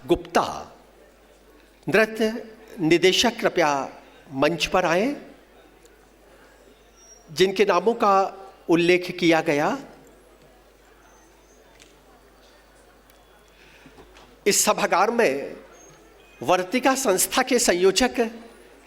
गुप्ता नृत्य निदेशक कृपया मंच पर आए, जिनके नामों का उल्लेख किया गया। इस सभागार में वर्तिका संस्था के संयोजक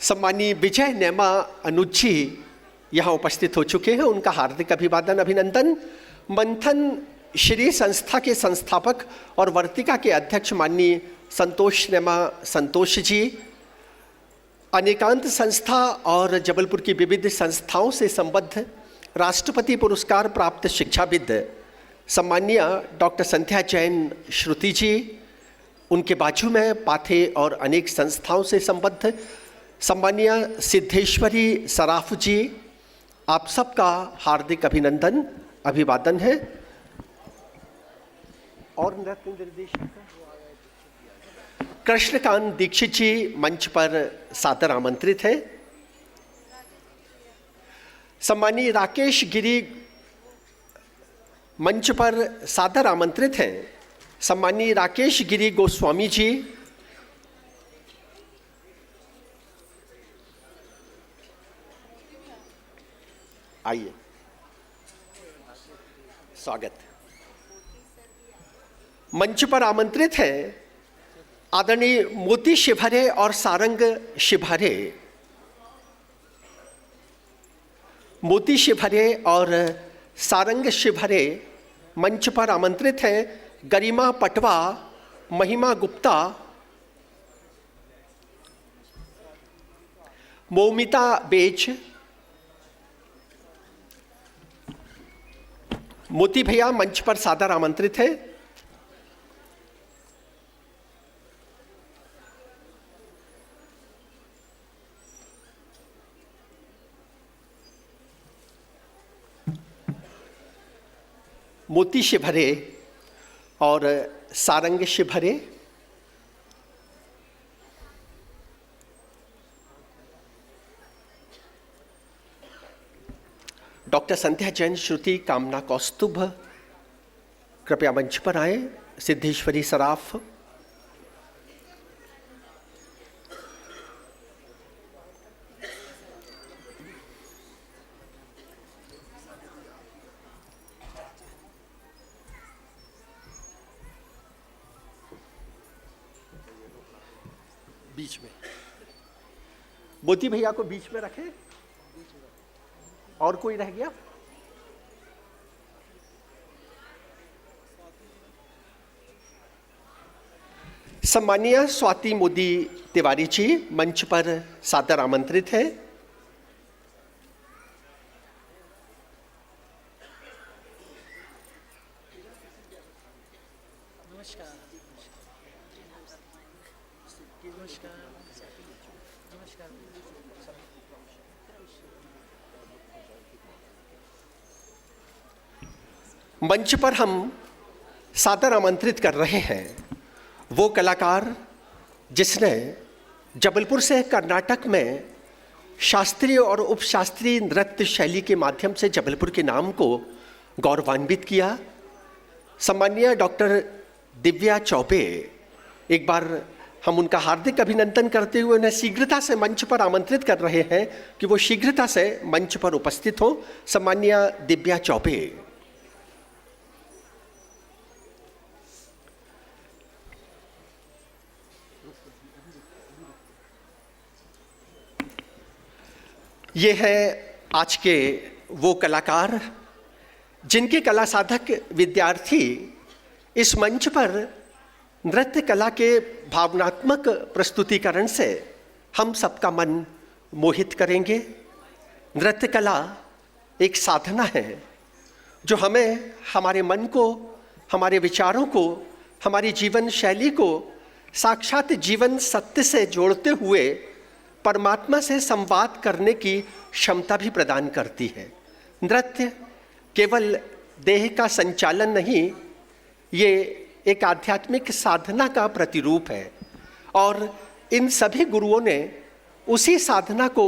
सम्मानीय विजय नेमा अनुज जी यहाँ उपस्थित हो चुके हैं। उनका हार्दिक अभिवादन अभिनंदन। मंथन श्री संस्था के संस्थापक और वर्तिका के अध्यक्ष माननीय संतोष नेमा संतोष जी, अनेकांत संस्था और जबलपुर की विविध संस्थाओं से संबद्ध राष्ट्रपति पुरस्कार प्राप्त शिक्षाविद सम्मानीय डॉक्टर संध्या जैन श्रुति जी, उनके बाजू में पाथे और अनेक संस्थाओं से संबद्ध सम्मानीय सिद्धेश्वरी सराफ जी, आप सबका हार्दिक अभिनंदन अभिवादन है। और नृत्य निर्देशक कृष्णकांत दीक्षित जी मंच पर सादर आमंत्रित है। सम्मानीय राकेश गिरी मंच पर सादर आमंत्रित हैं। सम्मानीय राकेश गिरी गोस्वामी जी, आइए, स्वागत। मंच पर आमंत्रित हैं आदरणीय मोती शिभारे और सारंग शिभारे। मोती शिभारे और सारंग शिभारे मंच पर आमंत्रित हैं गरिमा पटवा, महिमा गुप्ता, मौमिता बेच। मोती भैया मंच पर सादर आमंत्रित हैं। मोती शिभारे और सारंग शिभारे। डॉक्टर संध्या जैन श्रुति कामना कौस्तुभ कृपया मंच पर आए। सिद्धेश्वरी सराफ, बीच में मोती भैया को बीच में रखें। और कोई रह गया? सम्मानीय स्वाति मोदी तिवारी जी मंच पर सादर आमंत्रित है। मंच पर हम सादर आमंत्रित कर रहे हैं वो कलाकार जिसने जबलपुर से कर्नाटक में शास्त्रीय और उपशास्त्रीय नृत्य शैली के माध्यम से जबलपुर के नाम को गौरवान्वित किया। सम्मानीय डॉक्टर दिव्या चौबे, एक बार हम उनका हार्दिक अभिनंदन करते हुए उन्हें शीघ्रता से मंच पर आमंत्रित कर रहे हैं कि वो शीघ्रता से मंच पर उपस्थित हो। सम्मानीय दिव्या चौबे। ये है आज के वो कलाकार जिनके कला साधक विद्यार्थी इस मंच पर नृत्य कला के भावनात्मक प्रस्तुतिकरण से हम सबका मन मोहित करेंगे। नृत्य कला एक साधना है जो हमें हमारे मन को, हमारे विचारों को, हमारी जीवन शैली को साक्षात जीवन सत्य से जोड़ते हुए परमात्मा से संवाद करने की क्षमता भी प्रदान करती है। नृत्य केवल देह का संचालन नहीं, ये एक आध्यात्मिक साधना का प्रतिरूप है और इन सभी गुरुओं ने उसी साधना को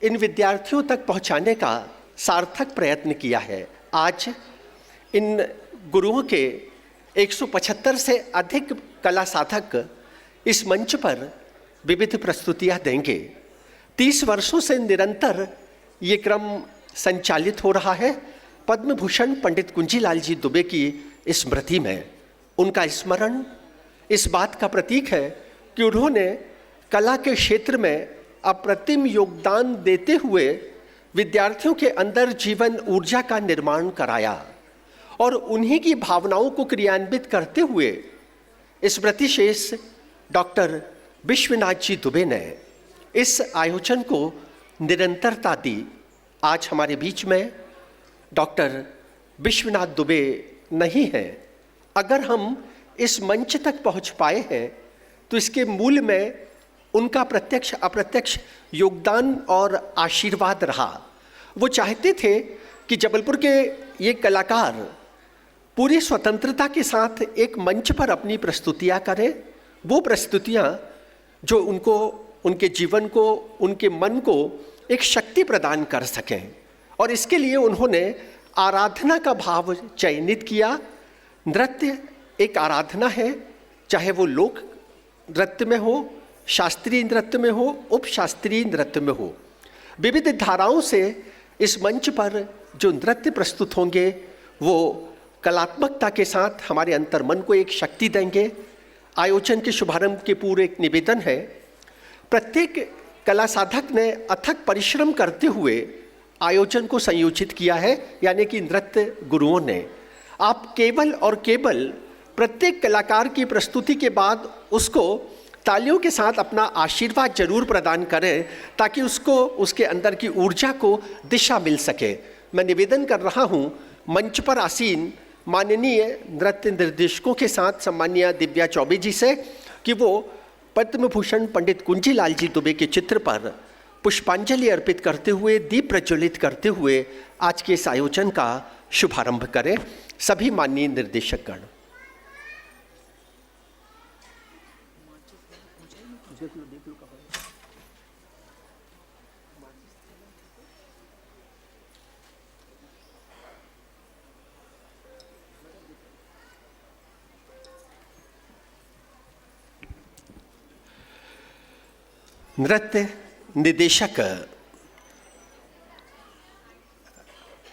इन विद्यार्थियों तक पहुंचाने का सार्थक प्रयत्न किया है। आज इन गुरुओं के 175 से अधिक कला साधक इस मंच पर विविध प्रस्तुतियां देंगे। 30 वर्षों से निरंतर ये क्रम संचालित हो रहा है। पद्म भूषण पंडित कुंजीलाल जी दुबे की स्मृति में उनका स्मरण इस बात का प्रतीक है कि उन्होंने कला के क्षेत्र में अप्रतिम योगदान देते हुए विद्यार्थियों के अंदर जीवन ऊर्जा का निर्माण कराया और उन्हीं की भावनाओं को क्रियान्वित करते हुए स्मृति शेष डॉक्टर विश्वनाथ जी दुबे ने इस आयोजन को निरंतरता दी। आज हमारे बीच में डॉक्टर विश्वनाथ दुबे नहीं हैं। अगर हम इस मंच तक पहुंच पाए हैं तो इसके मूल में उनका प्रत्यक्ष अप्रत्यक्ष योगदान और आशीर्वाद रहा। वो चाहते थे कि जबलपुर के ये कलाकार पूरी स्वतंत्रता के साथ एक मंच पर अपनी प्रस्तुतियां करें। वो प्रस्तुतियां जो उनको, उनके जीवन को, उनके मन को एक शक्ति प्रदान कर सकें और इसके लिए उन्होंने आराधना का भाव चयनित किया। नृत्य एक आराधना है, चाहे वो लोक नृत्य में हो, शास्त्रीय नृत्य में हो, उपशास्त्रीय नृत्य में हो। विविध धाराओं से इस मंच पर जो नृत्य प्रस्तुत होंगे वो कलात्मकता के साथ हमारे अंतर्मन को एक शक्ति देंगे। आयोजन के शुभारंभ के पूर्व एक निवेदन है। प्रत्येक कला साधक ने अथक परिश्रम करते हुए आयोजन को संयोजित किया है, यानी कि नृत्य गुरुओं ने। आप केवल और केवल प्रत्येक कलाकार की प्रस्तुति के बाद उसको तालियों के साथ अपना आशीर्वाद जरूर प्रदान करें ताकि उसको, उसके अंदर की ऊर्जा को दिशा मिल सके। मैं निवेदन कर रहा हूँ मंच पर आसीन माननीय नृत्य निर्देशकों के साथ सम्मानीय दिव्या चौबे जी से कि वो पद्म भूषण पंडित कुंजीलाल जी दुबे के चित्र पर पुष्पांजलि अर्पित करते हुए, दीप प्रज्वलित करते हुए आज के इस आयोजन का शुभारंभ करें। सभी माननीय निर्देशकगण। नृत्य निदेशक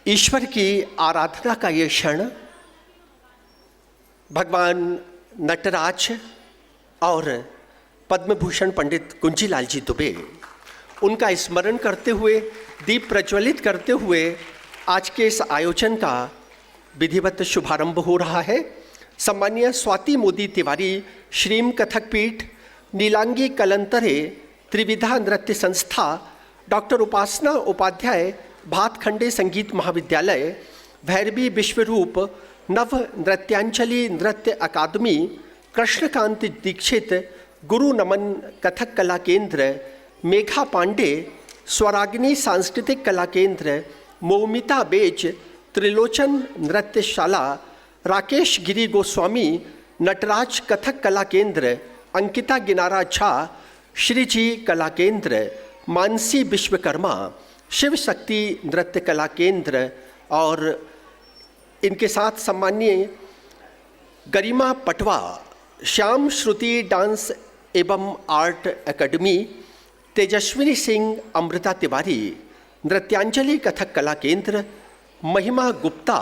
ईश्वर की आराधना का ये क्षण भगवान नटराज और पद्म भूषण पंडित कुंजीलाल जी दुबे, उनका स्मरण करते हुए, दीप प्रज्वलित करते हुए आज के इस आयोजन का विधिवत शुभारंभ हो रहा है। सम्मानीय स्वाति मोदी तिवारी श्रीम कथक पीठ, नीलांगी कलंतरे त्रिविधा नृत्य संस्था, डॉक्टर उपासना उपाध्याय भातखंडे संगीत महाविद्यालय, भैरवी विश्वरूप नव नृत्यांजलि नृत्य अकादमी, कृष्णकांत दीक्षित गुरु नमन कथक कला केंद्र, मेघा पांडे स्वरागिनी सांस्कृतिक कला केंद्र, मौमिता बेज त्रिलोचन नृत्यशाला, राकेश गिरी गोस्वामी नटराज कथक कला केंद्र, अंकिता गिनारा झा श्री जी कला केंद्र, मानसी विश्वकर्मा शिव शक्ति नृत्य कला केंद्र और इनके साथ सम्मानीय गरिमा पटवा श्याम श्रुति डांस एवं आर्ट एकेडमी, तेजस्विनी सिंह अमृता तिवारी नृत्यांजलि कथक कला केंद्र, महिमा गुप्ता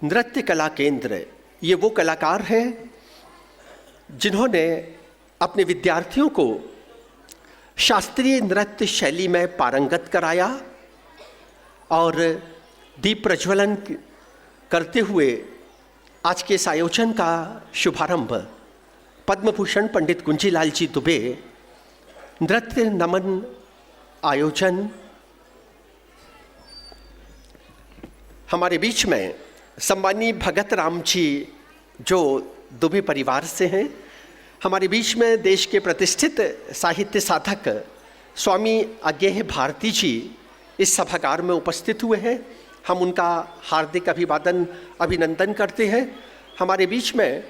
नृत्य कला केंद्र। ये वो कलाकार हैं जिन्होंने अपने विद्यार्थियों को शास्त्रीय नृत्य शैली में पारंगत कराया और दीप प्रज्वलन करते हुए आज के इस आयोजन का शुभारंभ पद्म भूषण पंडित कुंजीलाल जी दुबे नृत्य नमन आयोजन हमारे बीच में सम्मानीय भगत राम जी जो दुबे परिवार से हैं, हमारे बीच में देश के प्रतिष्ठित साहित्य साधक स्वामी अज्ञेय भारती जी इस सभागार में उपस्थित हुए हैं। हम उनका हार्दिक अभिनंदन करते हैं। हमारे बीच में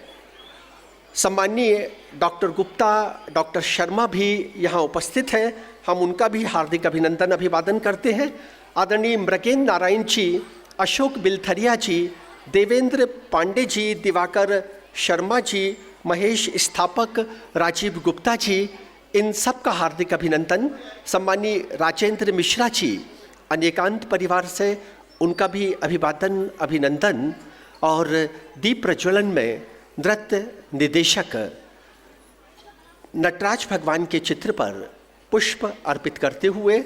सम्मानीय डॉक्टर गुप्ता, डॉक्टर शर्मा भी यहाँ उपस्थित हैं। हम उनका भी हार्दिक अभिवादन करते हैं। आदरणीय मृगेंद्र नारायण जी, अशोक बिलथरिया जी, देवेंद्र पांडे जी, दिवाकर शर्मा जी महेश स्थापक राजीव गुप्ता जी, इन सब का हार्दिक अभिनंदन। सम्मानीय राजेंद्र मिश्रा जी अनेकांत परिवार से, उनका भी अभिवादन अभिनंदन। और दीप प्रज्वलन में नृत्य निर्देशक नटराज भगवान के चित्र पर पुष्प अर्पित करते हुए,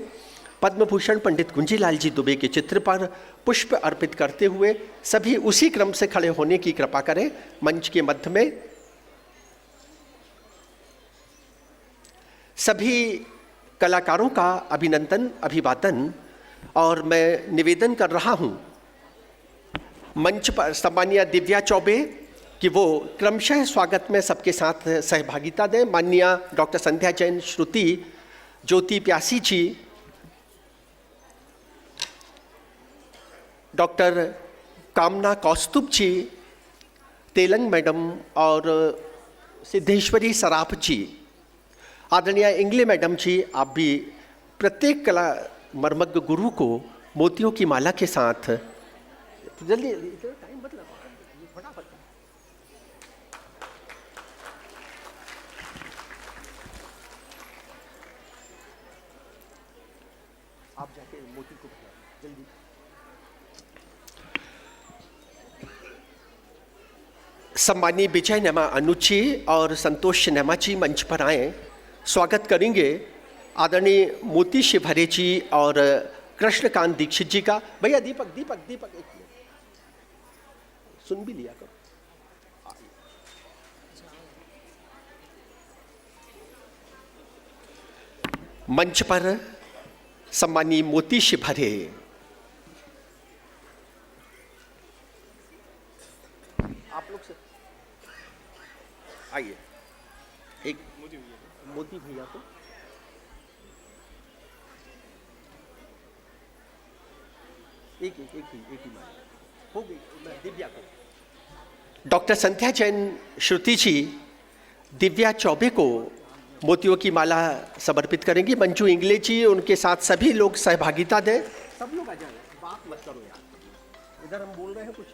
पद्म भूषण पंडित कुंजीलाल जी दुबे के चित्र पर पुष्प अर्पित करते हुए सभी उसी क्रम से खड़े होने की कृपा करें। मंच के मध्य में सभी कलाकारों का अभिनंदन अभिवादन। और मैं निवेदन कर रहा हूं मंच पर सम्मानीय दिव्या चौबे कि वो क्रमशः स्वागत में सबके साथ सहभागिता दें। माननीय डॉक्टर संध्या जैन श्रुति, ज्योति प्यासी जी, डॉक्टर कामना कौस्तुभ जी, तेलंग मैडम और सिद्धेश्वरी सराफ जी, आदरणीय इंगले मैडम जी, आप भी प्रत्येक कला मर्मज्ञ गुरु को मोतियों की माला के साथ जल्दी टाइम बदला फटाफट। आप जाके मोती को जल्दी। सम्मानीय विजय नेमा अनुज जी और संतोष नेमा जी मंच पर आए, स्वागत करेंगे आदरणीय मोती शिवहरे जी और कृष्णकांत दीक्षित जी का। भैया दीपक दीपक दीपक एक मिनट सुन भी लिया करो। मंच पर सम्मानीय मोती शिवहरे, आप लोग से आइए। एक मोती भैया को एक ही हो गई। दिव्या को, डॉक्टर संध्या जैन श्रुति जी दिव्या चौबे को मोतियों की माला समर्पित करेंगी। मंजू इंगले जी, उनके साथ सभी लोग सहभागिता दें। सब लोग आ जाए, बात मत करो यार, इधर हम बोल रहे हैं कुछ।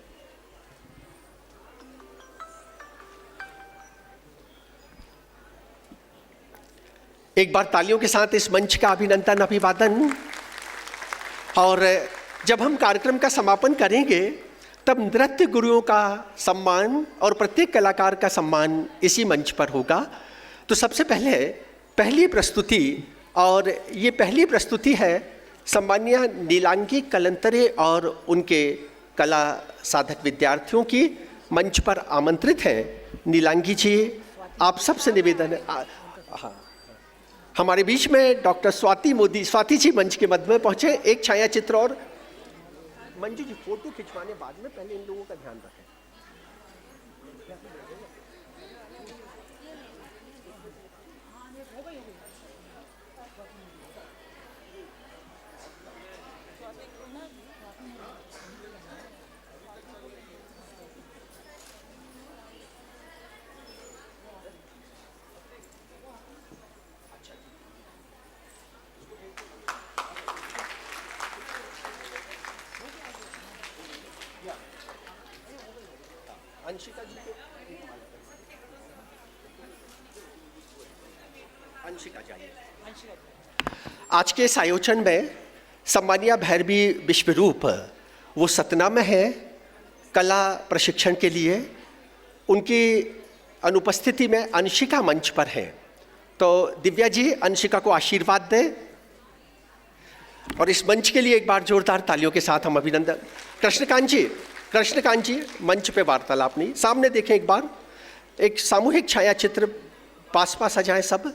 एक बार तालियों के साथ इस मंच का अभिनंदन अभिवादन। और जब हम कार्यक्रम का समापन करेंगे तब नृत्य गुरुओं का सम्मान और प्रत्येक कलाकार का सम्मान इसी मंच पर होगा। तो सबसे पहले पहली प्रस्तुति, और ये पहली प्रस्तुति है सम्मानीय नीलांगी कलंतरे और उनके कला साधक विद्यार्थियों की। मंच पर आमंत्रित हैं नीलांगी जी, आप सबसे निवेदन है। हाँ, हमारे बीच में डॉक्टर स्वाति जी मंच के मध्य में पहुंचे। एक छाया चित्र और मंजू जी फोटो खिंचवाने बाद में, पहले इन लोगों का ध्यान रखें। अंशिका जी को, अंशिका जाइए। आज के इस आयोजन में सम्मानीय भैरवी विश्वरूप वो सतना में है कला प्रशिक्षण के लिए, उनकी अनुपस्थिति में अंशिका मंच पर है। तो दिव्या जी अंशिका को आशीर्वाद दें और इस मंच के लिए एक बार जोरदार तालियों के साथ हम अभिनंदन। कृष्णकांत जी मंच पे वार्तालाप नहीं, सामने देखें एक बार, एक सामूहिक छाया चित्र, पास आ जाएं सब।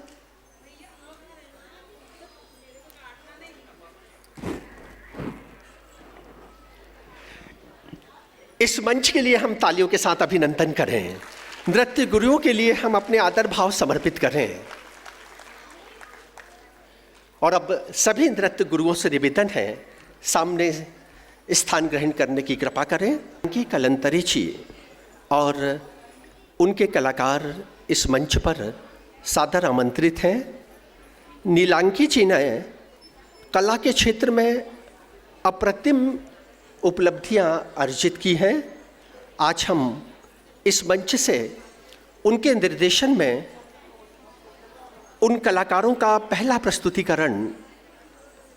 इस मंच के लिए हम तालियों के साथ अभिनंदन करें। नृत्य गुरुओं के लिए हम अपने आदर भाव समर्पित करें। और अब सभी नृत्य गुरुओं से निवेदन है सामने स्थान ग्रहण करने की कृपा करें। उनकी कलंतरी जी और उनके कलाकार इस मंच पर सादर आमंत्रित हैं। नीलांगी जी ने कला के क्षेत्र में अप्रतिम उपलब्धियां अर्जित की हैं। आज हम इस मंच से उनके निर्देशन में उन कलाकारों का पहला प्रस्तुतिकरण,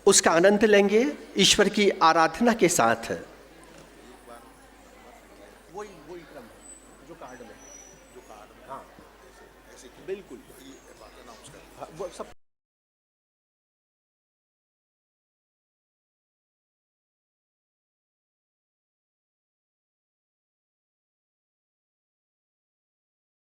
उसका आनंद लेंगे ईश्वर की आराधना के साथ। वही क्रम जो कार्ड में, हाँ बिल्कुल, वो सब